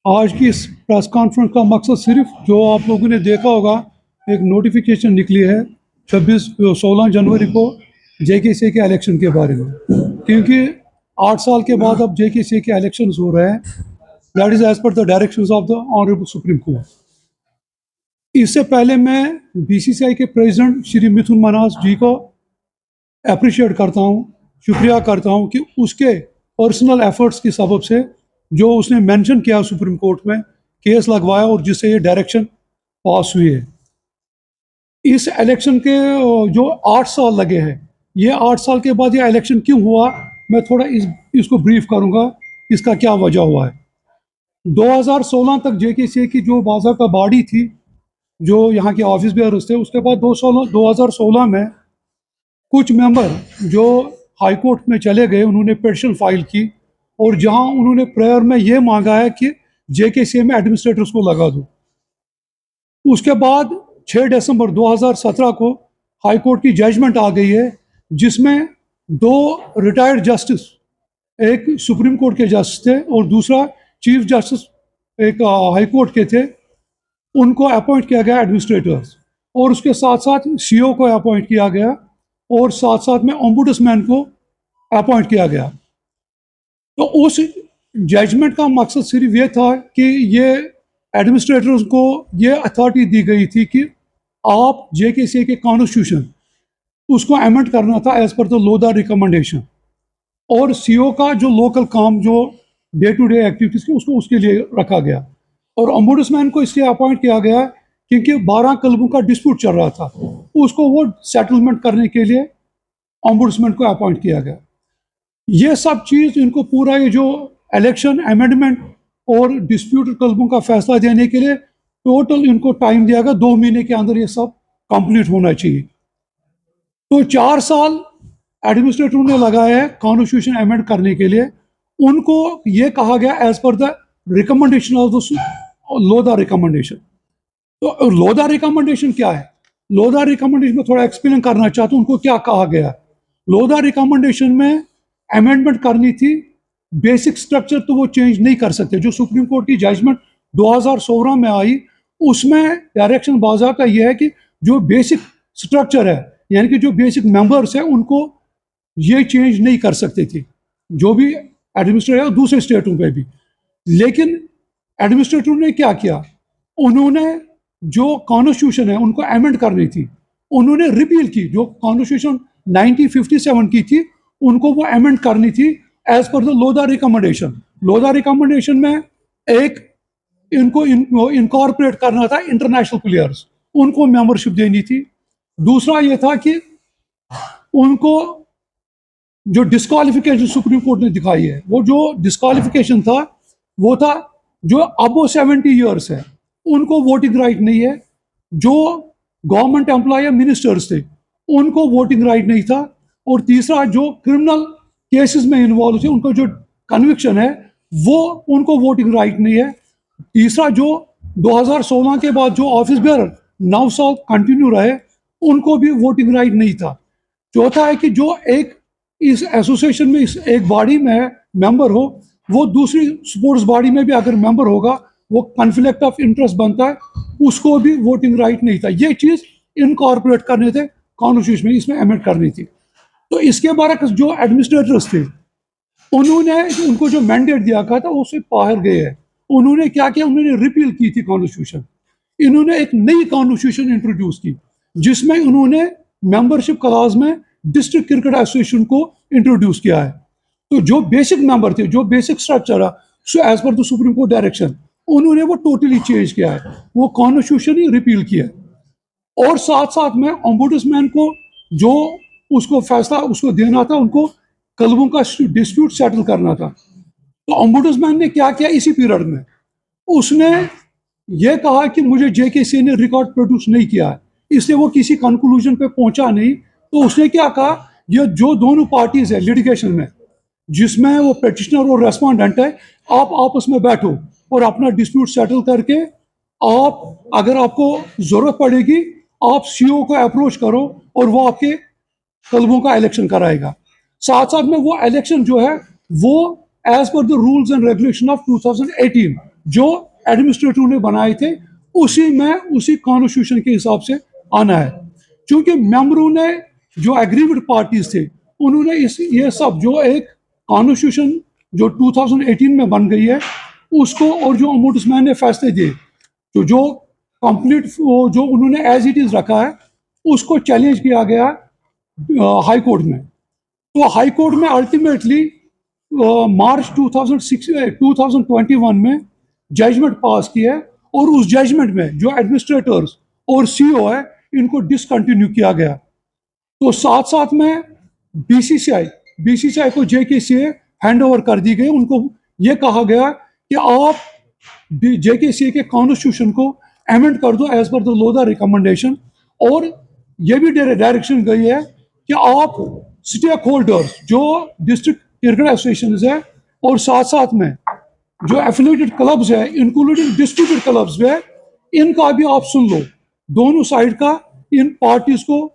आज की इस प्रेस कॉन्फ्रेंस का मकसद सिर्फ जो आप लोगों ने देखा होगा, एक नोटिफिकेशन निकली है 16 जनवरी को जेकेसी के इलेक्शन के बारे में। क्योंकि 8 साल के बाद अब जेकेसी के इलेक्शंस हो रहे हैं, that is as per the directions of the honourable Supreme Court. इससे पहले मैं बीसीसीआई के प्रेसिडेंट श्री मिथुन मनास जी को अप्रिशिएट करता हूँ, शुक्रिया करता हूँ कि उसके पर्सनल एफर्ट्स की सबब से जो उसने मेंशन किया सुप्रीम कोर्ट में, केस लगवाया और जिससे ये डायरेक्शन पास हुई है। इस इलेक्शन के जो 8 साल लगे हैं, ये 8 साल के बाद ये इलेक्शन क्यों हुआ, मैं थोड़ा इसको ब्रीफ करूंगा, इसका क्या वजह हुआ है। 2016 तक जेकेसी की जो बाज़ाब्ता बॉडी थी, जो यहाँ के ऑफिस बेयर्स थे, उसके बाद 2016 में कुछ मेंबर जो हाई कोर्ट में चले गए, उन्होंने पिटीशन फाइल की और जहां उन्होंने प्रेयर में ये मांगा है कि जेकेसी में एडमिनिस्ट्रेटर्स को लगा दो। उसके बाद 6 दिसंबर 2017 को हाई कोर्ट की जजमेंट आ गई है, जिसमें 2 रिटायर्ड जस्टिस, एक सुप्रीम कोर्ट के जस्टिस थे और दूसरा चीफ जस्टिस एक हाई कोर्ट के थे, उनको अपॉइंट किया गया एडमिनिस्ट्रेटर्स। और उसके साथ साथ सीओ को अपॉइंट किया गया और साथ साथ में ओम्बुड्समैन को अपॉइंट किया गया। तो उस जजमेंट का मकसद सिर्फ ये था कि ये एडमिनिस्ट्रेटर्स को ये अथॉरिटी दी गई थी कि आप जेकेसी के कॉन्स्टिट्यूशन उसको अमेंड करना था as per the Lodha recommendation, और सीओ का जो लोकल काम, जो डे टू डे एक्टिविटीज की, उसको उसके लिए रखा गया। और ओम्बुड्समैन को इसलिए अपॉइंट किया गया क्योंकि 12 क्लबों का डिस्प्यूट चल रहा था, उसको वो सेटलमेंट करने के लिए ओम्बुड्समैन को अपॉइंट किया गया। ये सब चीज़ इनको पूरा ये जो इलेक्शन अमेंडमेंट और डिस्प्यूटेड क्लबों का फैसला देने के लिए टोटल इनको टाइम दिया गया, 2 महीने के अंदर ये सब कंप्लीट होना चाहिए। तो 4 साल एडमिनिस्ट्रेटर ने लगाया है कॉन्स्टिट्यूशन अमेंड करने के लिए। उनको ये कहा गया as per the recommendation of the Lodha recommendation. तो लोधा रिकमेंडेशन क्या है? लोधा रिकमेंडेशन में थोड़ा एक्सप्लेन करना चाहता हूँ उनको क्या कहा गया। लोधा रिकमेंडेशन में अमेंडमेंट करनी थी, बेसिक स्ट्रक्चर तो वो चेंज नहीं कर सकते। जो सुप्रीम कोर्ट की जजमेंट 2016 में आई, उसमें डायरेक्शन बाज़ाब्ता यह है कि जो बेसिक स्ट्रक्चर है, यानी कि जो बेसिक मेंबर्स हैं, उनको ये चेंज नहीं कर सकते थे, जो भी एडमिनिस्ट्रेटर है दूसरे स्टेटों पे भी। लेकिन एडमिनिस्ट्रेटर ने क्या किया, उन्होंने जो कॉन्स्टिट्यूशन है उनको अमेंड करनी थी, उन्होंने रिपील की। जो कॉन्स्टिट्यूशन 1957 की थी, उनको वो अमेंड करनी थी as per the Lodha recommendation. Lodha recommendation में एक इनको इनकॉर्पोरेट करना था इंटरनेशनल प्लेयर्स, उनको मेंबरशिप देनी थी। दूसरा ये था कि उनको जो डिस्क्वालिफिकेशन सुप्रीम कोर्ट ने दिखाई है, वो जो डिस्क्वालिफिकेशन था वो था जो अबो 70 ईयर्स है उनको वोटिंग राइट नहीं है। जो गवर्नमेंट एम्प्लॉय या मिनिस्टर्स थे उनको वोटिंग राइट नहीं था। और तीसरा, जो क्रिमिनल केसेस में इन्वॉल्व थे, उनको जो कन्विक्शन है वो उनको वोटिंग राइट नहीं है। तीसरा, जो 2016 के बाद जो ऑफिस बेयर 9 साल कंटिन्यू रहे, उनको भी वोटिंग राइट नहीं था। चौथा है कि जो एक इस एसोसिएशन में, इस एक बॉडी में मेंबर हो, वो दूसरी स्पोर्ट्स बॉडी में भी अगर मेंबर होगा, वो कॉन्फ्लिक्ट ऑफ इंटरेस्ट बनता है, उसको भी वोटिंग राइट नहीं था। ये चीज़ इनकॉर्पोरेट करने थे कॉन्स्टिट्यूशन में, इसमें अमेंड करनी थी। तो इसके बारे जो एडमिनिस्ट्रेटर्स थे, उन्होंने उनको जो मैंडेट दिया था उससे बाहर गए हैं। उन्होंने क्या किया, उन्होंने रिपील की थी कॉन्स्टिट्यूशन। इन्होंने एक नई कॉन्स्टिट्यूशन इंट्रोड्यूस की, जिसमें उन्होंने मेंबरशिप क्लास में डिस्ट्रिक्ट क्रिकेट एसोसिएशन को इंट्रोड्यूस किया है। तो जो बेसिक मेंबर थे, जो बेसिक स्ट्रक्चर है, so as per the Supreme Court direction, उन्होंने वो टोटली चेंज किया है, वो कॉन्स्टिट्यूशन ही रिपील किया है। और साथ साथ में ओम्बुड्समैन को जो उसको फैसला उसको देना था, उनको क्लबों का डिस्प्यूट सेटल करना था। तो ओम्बुड्समैन ने क्या किया इसी पीरियड में, उसने ये कहा कि मुझे जेकेसी ने रिकॉर्ड प्रोड्यूस नहीं किया है, इसलिए वो किसी कंक्लूजन पे पहुंचा नहीं। तो उसने क्या कहा, ये जो दोनों पार्टीज है लिटिगेशन में, जिसमें वो पिटिशनर और रेस्पोंडेंट है, आप आपस में बैठो और अपना डिस्प्यूट सेटल करके, आप अगर आपको जरूरत पड़ेगी, आप सीओ को अप्रोच करो और वो आपके क्लबों का इलेक्शन कराएगा। साथ साथ में वो इलेक्शन जो है वो as per the rules and regulation of 2018, जो एडमिनिस्ट्रेटर ने बनाए थे उसी कॉन्स्टिट्यूशन के हिसाब से आना है। क्योंकि मेंबरों ने जो एग्रीड पार्टीज थे उन्होंने ये सब जो एक कॉन्स्टिट्यूशन जो 2018 में बन गई है उसको, और जो ओम्बुड्समैन ने फैसले दिए तो जो कंप्लीट जो उन्होंने एज इट इज रखा है उसको चैलेंज किया गया हाई कोर्ट में। तो हाई कोर्ट में अल्टीमेटली मार्च 2021 में जजमेंट पास किया है, और उस जजमेंट में जो एडमिनिस्ट्रेटर्स और सीईओ है इनको डिसकंटिन्यू किया गया। तो साथ साथ में बीसीसीआई को जेकेसीए हैंड ओवर कर दी गई। उनको ये कहा गया कि आप जेकेसीए के कॉन्स्टिट्यूशन को अमेंड कर दो as per the Lodha recommendation, और ये भी डायरेक्शन गई है कि आप स्टेक होल्डर्स जो डिस्ट्रिक्ट क्रिकेट एसोसिएशन है और साथ साथ में जो एफिलिएटेड क्लब्स है इंक्लूडिंग डिस्ट्रिब्यूटेड क्लब्स है, इनका भी आप सुन लो। दोनों साइड का इन पार्टीज को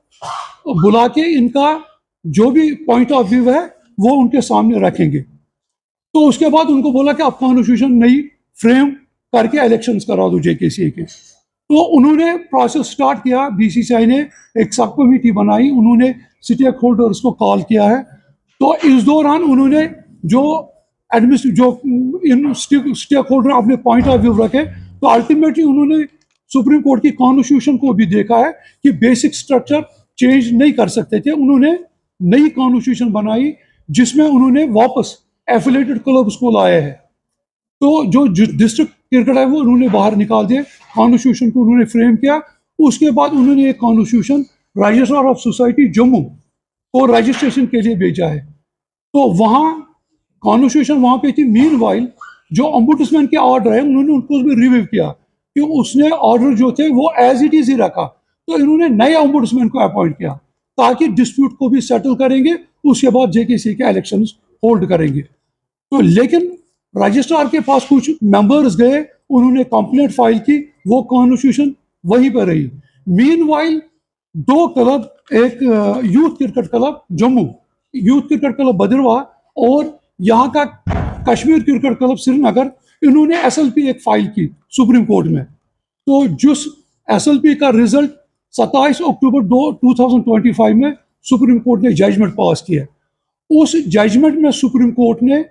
बुला के इनका जो भी पॉइंट ऑफ व्यू है वो उनके सामने रखेंगे। तो उसके बाद उनको बोला कि आप कॉन्स्टिट्यूशन नई फ्रेम करके इलेक्शंस करा दो जेकेसीए के। तो उन्होंने प्रोसेस स्टार्ट किया। बीसीसीआई ने एक सब कमेटी बनाई, उन्होंने स्टेक होल्डर्स को कॉल किया है। तो इस दौरान उन्होंने जो इन स्टेक होल्डर अपने पॉइंट ऑफ व्यू रखे, तो अल्टीमेटली उन्होंने सुप्रीम कोर्ट की कॉन्स्टिट्यूशन को भी देखा है कि बेसिक स्ट्रक्चर चेंज नहीं कर सकते थे। उन्होंने नई कॉन्स्टिट्यूशन बनाई जिसमें उन्होंने वापस एफिलिएटेड क्लब्स को लाया है। तो जो डिस्ट्रिक्ट क्रिकेट है वो उन्होंने बाहर निकाल दिए, कॉन्स्टिट्यूशन को उन्होंने फ्रेम किया। उसके बाद उन्होंने एक constitution registrar of society Jammu को रजिस्ट्रेशन के लिए भेजा है। तो वहाँ कॉन्स्टिट्यूशन वहाँ पे थी। मीनवाइल जो ओम्बुड्समैन के ऑर्डर है उन्होंने उनको भी रिव्यू किया कि उसने ऑर्डर जो थे वो एज इट इज ही रखा। तो इन्होंने नए ओम्बुड्समैन को अपॉइंट किया ताकि डिस्प्यूट को भी सेटल करेंगे, उसके बाद जेकेसी के इलेक्शंस होल्ड करेंगे। तो लेकिन रजिस्ट्रार के पास कुछ मेंबर्स गए, उन्होंने कंप्लेंट फाइल की, वो कॉन्स्टिट्यूशन वहीं पर रही। मीनवाइल दो क्लब, एक youth cricket club Jammu, youth cricket club Bhaderwah और यहाँ का कश्मीर क्रिकेट क्लब श्रीनगर, इन्होंने एसएलपी एक फाइल की सुप्रीम कोर्ट में। तो जिस एसएलपी का रिजल्ट 27 अक्टूबर 2025 में सुप्रीम कोर्ट ने जजमेंट पास किया। उस जजमेंट में सुप्रीम कोर्ट ने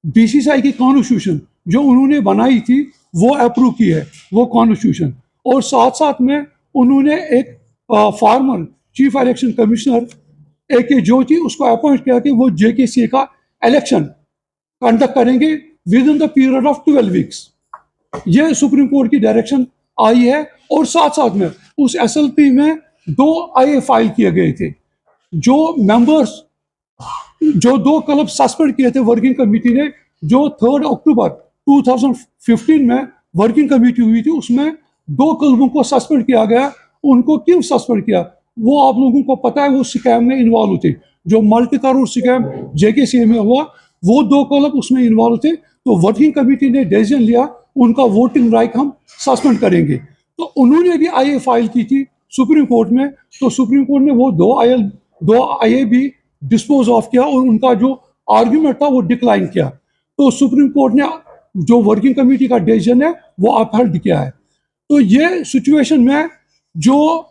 बीसीसीआई की कॉन्स्टिट्यूशन जो उन्होंने बनाई थी वो अप्रूव की है, वो कॉन्स्टिट्यूशन। और साथ साथ में उन्होंने एक former chief election commissioner AK ज्योति उसको अपॉइंट किया कि वो जेकेसीए का इलेक्शन कंडक्ट करेंगे with in the period of 12 weeks. ये सुप्रीम कोर्ट की डायरेक्शन आई है। और साथ साथ में उस एसएलपी में 2 IA फाइल किए गए थे। जो मेंबर्स जो 2 क्लब सस्पेंड किए थे वर्किंग कमेटी ने, जो 3 अक्टूबर 2015 में वर्किंग कमेटी हुई थी, उसमें 2 क्लबों को सस्पेंड किया गया। उनको क्यों सस्पेंड किया वो आप लोगों को पता है, वो स्कैम में इन्वॉल्व थे। जो मल्टी करोड़ स्कैम जेकेसीए में हुआ वो 2 क्लब उसमें इन्वॉल्व थे। तो वर्किंग कमेटी ने डिसीजन लिया उनका वोटिंग राइट हम सस्पेंड करेंगे। तो उन्होंने भी IA फाइल की थी सुप्रीम कोर्ट में। तो सुप्रीम कोर्ट ने वो 2 IA भी डिस्पोज ऑफ किया और उनका जो आर्ग्यूमेंट था वो डिक्लाइन किया। तो सुप्रीम कोर्ट ने जो वर्किंग कमेटी का डिसीजन है वो अपहोल्ड किया है। तो ये सिचुएशन में जो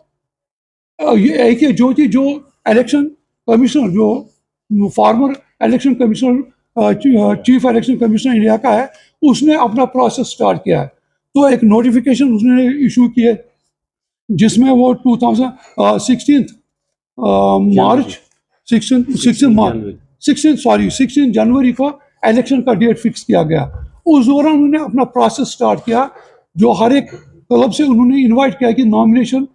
AK ज्योति जो इलेक्शन कमिश्नर, जो farmer election commissioner chief election commissioner India का है, उसने अपना प्रोसेस स्टार्ट किया है। तो एक नोटिफिकेशन उसने इशू की है जिसमें वो 16 जनवरी को इलेक्शन का डेट फिक्स किया गया। उस दौरान उन्होंने अपना प्रोसेस स्टार्ट किया, जो हर एक क्लब से उन्होंने इनवाइट किया कि नॉमिनेशन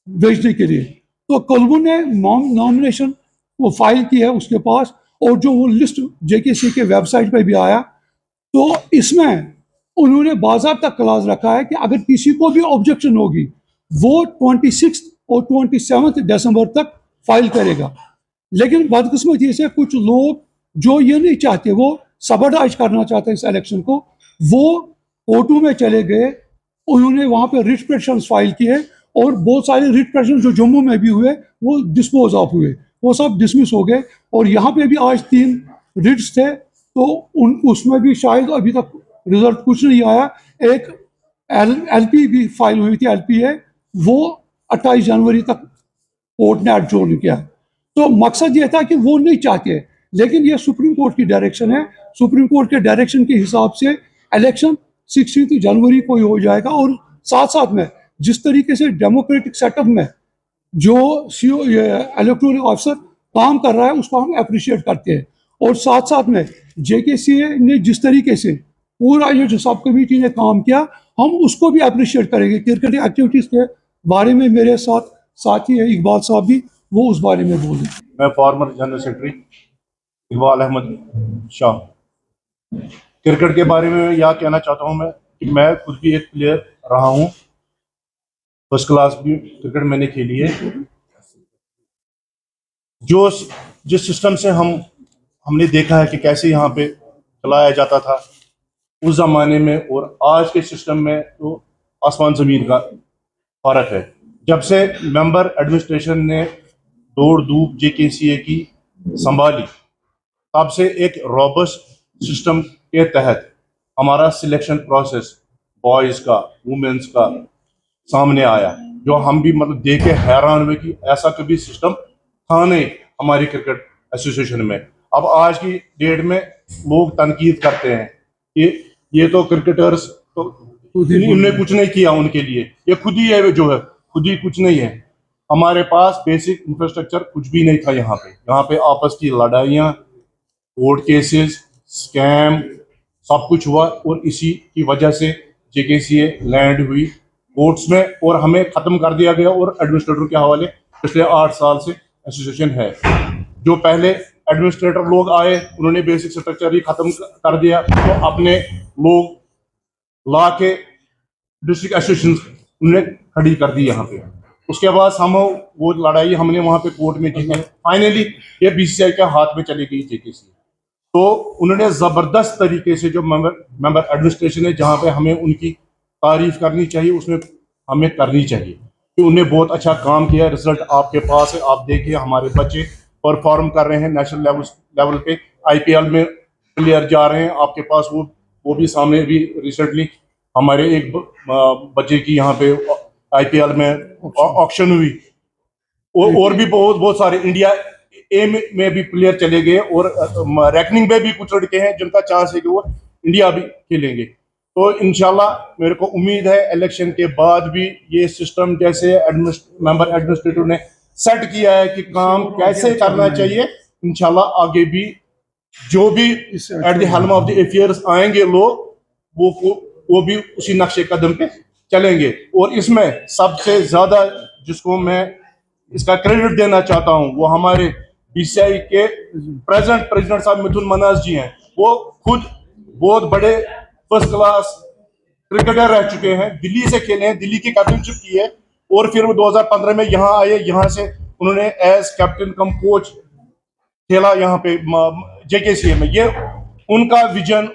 भेजने के लिए। तो क्लबों ने नॉमिनेशन वो फाइल की है उसके पास, और जो वो लिस्ट जेकेसी के वेबसाइट पे भी आया। तो इसमें उन्होंने बाज़ाब्ता क्लास रखा है कि अगर किसी को भी ऑब्जेक्शन होगी वो 26 और 27 दिसंबर तक फाइल करेगा। लेकिन बदकिस्मती से कुछ लोग जो ये नहीं चाहते, वो सबरडाइज करना चाहते इस इलेक्शन को, वो कोर्टों में चले गए, उन्होंने वहाँ पे रिट पिटिशंस फाइल किए और बहुत सारे रिट पिटिशन जो जम्मू में भी हुए वो डिस्पोज ऑफ हुए, वो सब डिसमिस हो गए। और यहाँ पे भी आज 3 रिट्स थे, तो उसमें भी शायद अभी तक रिजल्ट कुछ नहीं आया। एक एलपी भी फाइल हुई थी, एलपीए, वो 28 जनवरी तक कोर्ट ने एडजोर्न किया। तो मकसद ये था कि वो नहीं चाहते, लेकिन ये सुप्रीम कोर्ट की डायरेक्शन है। सुप्रीम कोर्ट के डायरेक्शन के हिसाब से इलेक्शन 16 जनवरी को ही हो जाएगा। और साथ साथ में जिस तरीके से डेमोक्रेटिक सेटअप में जो सीओ इलेक्टोरल ऑफिसर काम कर रहा है, उसको हम अप्रिशिएट करते हैं। और साथ साथ में जेकेसीए ने जिस तरीके से पूरा ये जो सब कमेटी ने काम किया, हम उसको भी अप्रिशिएट करेंगे। क्रिकेट एक्टिविटीज़ के बारे में मेरे साथ साथी है इकबाल साहब भी, वो उस बारे में बोले। मैं former general secretary Iqbal Ahmed Shah. Cricket के बारे में यह कहना चाहता हूं मैं कि मैं खुद भी एक प्लेयर रहा हूं, फर्स्ट क्लास भी क्रिकेट मैंने खेली है। जिस सिस्टम से हमने देखा है कि कैसे यहाँ पे चलाया जाता था उस जमाने में और आज के सिस्टम में, तो आसमान ज़मीन का फर्क है। जब से मेंबर एडमिनिस्ट्रेशन ने दौड़ धूप जेकेसीए की संभाली, तब से एक रोबस्ट सिस्टम के तहत हमारा सिलेक्शन प्रोसेस बॉयज़ का, वुमेन्स का सामने आया, जो हम भी मतलब देख के हैरान हुए कि ऐसा कभी सिस्टम था नहीं हमारी क्रिकेट एसोसिएशन में। अब आज की डेट में लोग तनकीद करते हैं कि ये तो क्रिकेटर्स तो इन्होंने कुछ नहीं किया उनके लिए, ये खुद ही है, जो है खुद ही कुछ नहीं है। हमारे पास बेसिक इंफ्रास्ट्रक्चर कुछ भी नहीं था। यहाँ पे आपस की लड़ाइयाँ, कोर्ट केसेस, स्कैम, सब कुछ हुआ और इसी की वजह से जेकेसीए लैंड हुई कोर्ट्स में और हमें ख़त्म कर दिया गया। और एडमिनिस्ट्रेटर के हवाले पिछले 8 साल से एसोसिएशन है। जो पहले एडमिनिस्ट्रेटर लोग आए, उन्होंने बेसिक स्ट्रक्चर ही ख़त्म कर दिया, तो अपने लोग ला के डिस्ट्रिक्ट एसोसिएशन उन्होंने खड़ी कर दी यहाँ पे। उसके बाद हम वो लड़ाई हमने वहाँ पे कोर्ट में जीती। फाइनली ये बीसीसीआई के हाथ में चली गई जेकेसी। तो उन्होंने ज़बरदस्त तरीके से जो मेंबर एडमिनिस्ट्रेशन है, जहाँ पे हमें उनकी तारीफ करनी चाहिए, उसमें हमें करनी चाहिए कि उन्हें बहुत अच्छा काम किया। रिजल्ट आपके पास है, आप देखिए हमारे बच्चे परफॉर्म कर रहे हैं नेशनल लेवल पे, आईपीएल में प्लेयर जा रहे हैं आपके पास। वो भी सामने भी रिसेंटली हमारे एक बच्चे की यहाँ पे आईपीएल में ऑक्शन हुई। और भी बहुत सारे इंडिया ए में भी प्लेयर चले गए और रैंकिंग में भी कुछ लड़के हैं जिनका चांस है कि वो इंडिया भी खेलेंगे। तो इंशाल्लाह मेरे को उम्मीद है इलेक्शन के बाद भी ये सिस्टम जैसे मेंबर एडमिनिस्ट्रेटर ने सेट किया है कि काम कैसे करना चाहिए, इंशाल्लाह आगे भी जो भी at the helm of the affairs आएंगे लोग वो भी उसी नक्शे कदम पे चलेंगे। और इसमें सबसे ज्यादा जिसको मैं इसका क्रेडिट देना चाहता हूं वो हमारे बीसीसीआई के प्रेसिडेंट साहब मिथुन मनास जी हैं। वो खुद बहुत बड़े फर्स्ट क्लास क्रिकेटर रह चुके हैं, दिल्ली से खेले हैं, दिल्ली की कैप्टनशिप की है और फिर वो 2015 में यहाँ आए। यहाँ से उन्होंने एज कैप्टन कम कोच खेला यहाँ पे जेकेसीए में। ये उनका विजन,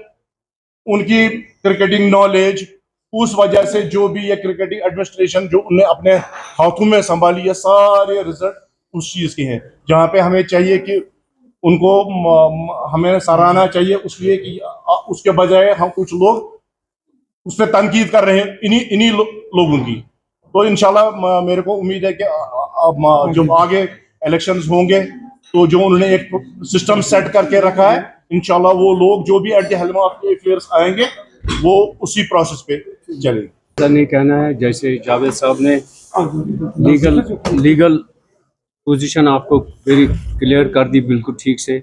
उनकी क्रिकेटिंग नॉलेज, उस वजह से जो भी ये क्रिकेटिंग एडमिनिस्ट्रेशन जो उन्हें अपने हाथों में संभाली है, सारे रिजल्ट उस चीज़ के हैं। जहाँ पे हमें चाहिए कि उनको हमें सराहना चाहिए उसलिए कि उसके बजाय हम कुछ लोग उस पर तनकीद कर रहे हैं इन्हीं लोगों की। तो इंशाल्लाह मेरे को उम्मीद है कि जब आगे इलेक्शंस होंगे तो जो उन्होंने एक सिस्टम सेट करके रखा है, इंशाल्लाह वो लोग जो भी at the helm of the affairs आएंगे वो उसी प्रोसेस पे चलेंगे। नहीं कहना है, जैसे जावेद साहब ने लीगल पोजीशन आपको वेरी क्लियर कर दी बिल्कुल ठीक से,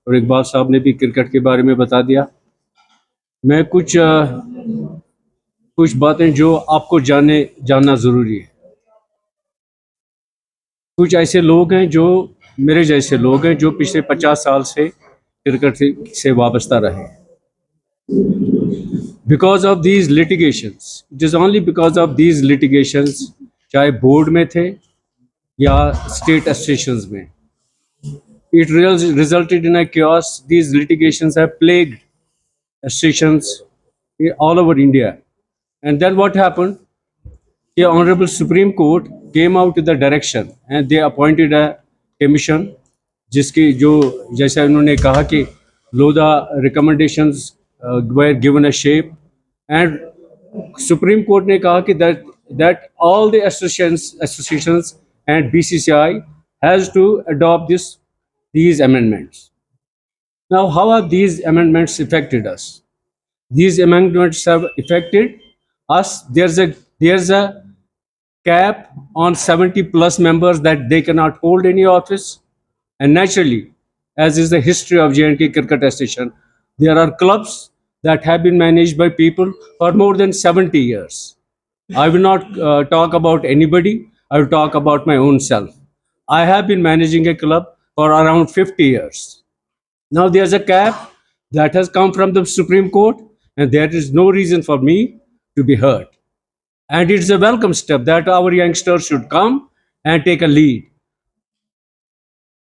और इकबाल साहब ने भी क्रिकेट के बारे में बता दिया। मैं कुछ बातें जो आपको जानना ज़रूरी है। कुछ ऐसे लोग हैं जो मेरे जैसे लोग हैं जो पिछले 50 साल से क्रिकेट से वाबस्ता रहे। Because of these litigations, it is only because of these litigations, चाहे बोर्ड में थे या स्टेट एसोसिएशंस में, it resulted in a chaos. These litigations have plagued associations all over India. And then what happened? The Honorable Supreme Court came out with the direction and they appointed a commission जिसकी जो जैसा उन्होंने कहा कि लो the recommendations were given a shape, and Supreme Court ने कहा कि that all the associations and BCCI has to adopt these amendments. Now, how have these amendments affected us? These amendments have affected us. There's a cap on 70 plus members that they cannot hold any office. And naturally, as is the history of J&K Cricket Association, there are clubs that have been managed by people for more than 70 years. I will not talk about anybody. I will talk about my own self. I have been managing a club for around 50 years. Now there's a cap that has come from the Supreme Court, and there is no reason for me to be heard. And it's a welcome step that our youngsters should come and take a lead.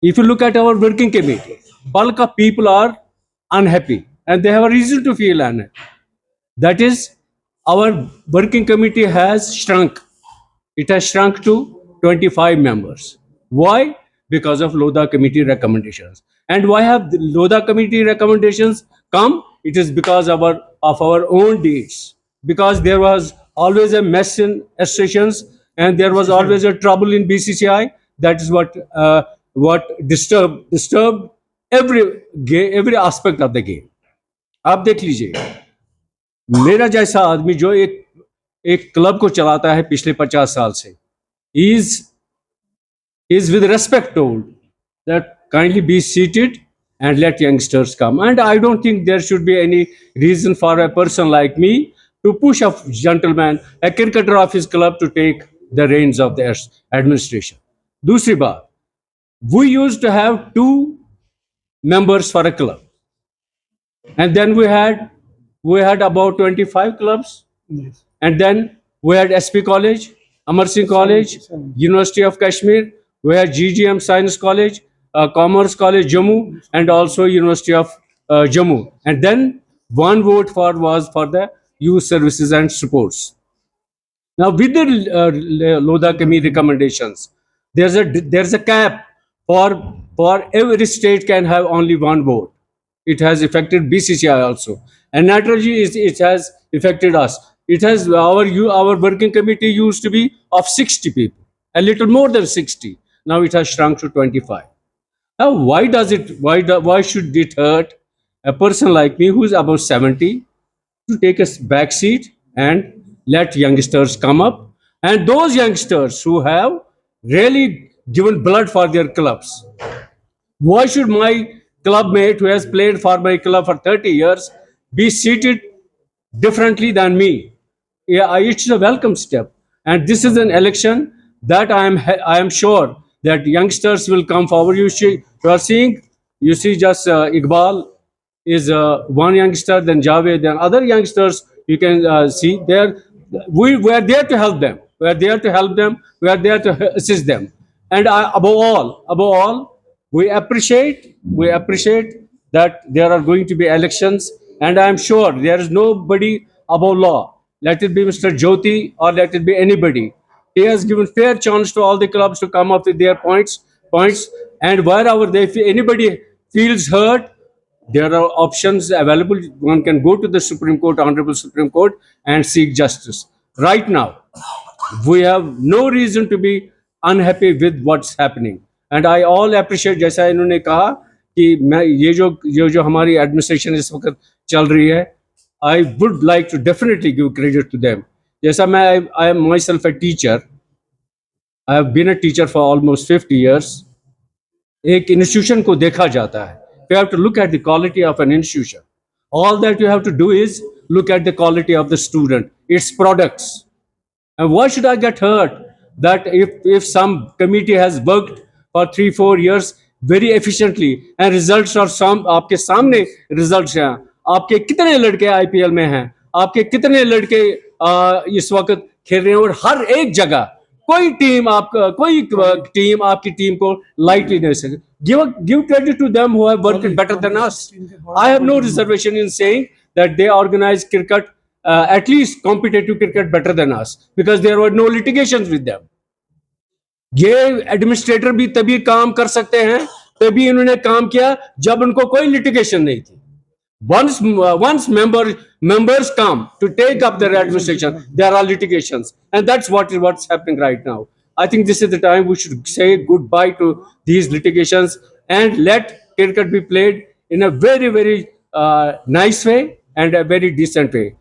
If you look at our working committee, bulk of people are unhappy and they have a reason to feel unhappy. That is, our working committee has shrunk. It has shrunk to 25 members. Why? Because of Lodha committee recommendations. And why have the Lodha committee recommendations come? It is because of our own deeds. Because there was always a mess in associations and there was always a trouble in BCCI. That is what disturbed every aspect of the game. आप देख लीजिए, मेरा जैसा आदमी जो एक club को चलाता है पिछले 50 साल से, is with respect told that kindly be seated and let youngsters come. And I don't think there should be any reason for a person like me to push a gentleman, a cricketer of his club, to take the reins of the administration. दूसरी बात, we used to have 2 members for a club, and then we had about 25 clubs. Yes. And then we had SP College, Amar Singh College, University of Kashmir, we had GGM Science College, Commerce College Jammu, and also University of Jammu. And then one vote was for the youth services and sports. Now, with the Lodha committee recommendations, there's a cap for every state can have only one vote. It has affected BCCI also, and naturally it has affected us. It has our working committee used to be of 60 people, a little more than 60. Now it has shrunk to 25. Now, why should it hurt a person like me who is about 70 to take a back seat and let youngsters come up? And those youngsters who have really given blood for their clubs, why should my club mate who has played for my club for 30 years be seated differently than me? Yeah, it's a welcome step. And this is an election that I am sure that youngsters will come forward. You see just Iqbal is one youngster, then Javed, then other youngsters you can see there. We are there to help them. We are there to help them. We are there to assist them. And above all, we appreciate that there are going to be elections, and I am sure there is nobody above law. Let it be Mr. Jyoti or let it be anybody. He has given fair chance to all the clubs to come up with their points, and wherever anybody feels hurt, there are options available. One can go to the Supreme Court, Honorable Supreme Court, and seek justice. Right now, we have no reason to be unhappy with what's happening. And I all appreciate, जैसा इन्होंने कहा कि मैं ये जो हमारी administration इस वक्त चल रही है, I would like to definitely give credit to them. जैसा I am myself a teacher. I have been a teacher for almost 50 years. एक institution को देखा जाता है. You have to look at the quality of an institution. All that you have to do is look at the quality of the student, its products. And why should I get hurt that if some committee has worked for 3-4 years very efficiently and results are some आपके सामने results हैं, आपके कितने लड़के IPL में हैं, आपके कितने लड़के इस वक्त खेल रहे हैं, और हर एक जगह कोई टीम आपकी टीम को lightly नहीं सके. Give credit to them who have worked better than us. I have no reservation in saying that they organize cricket, at least competitive cricket, better than us, because there were no litigations with them. ये administrator भी तभी काम कर सकते हैं, तभी इन्होंने काम किया जब उनको कोई लिटिगेशन नहीं थी. once members come to take up their administration, there are litigations, and that's what's happening right now. I think this is the time we should say goodbye to these litigations and let cricket be played in a very nice way and a very decent way.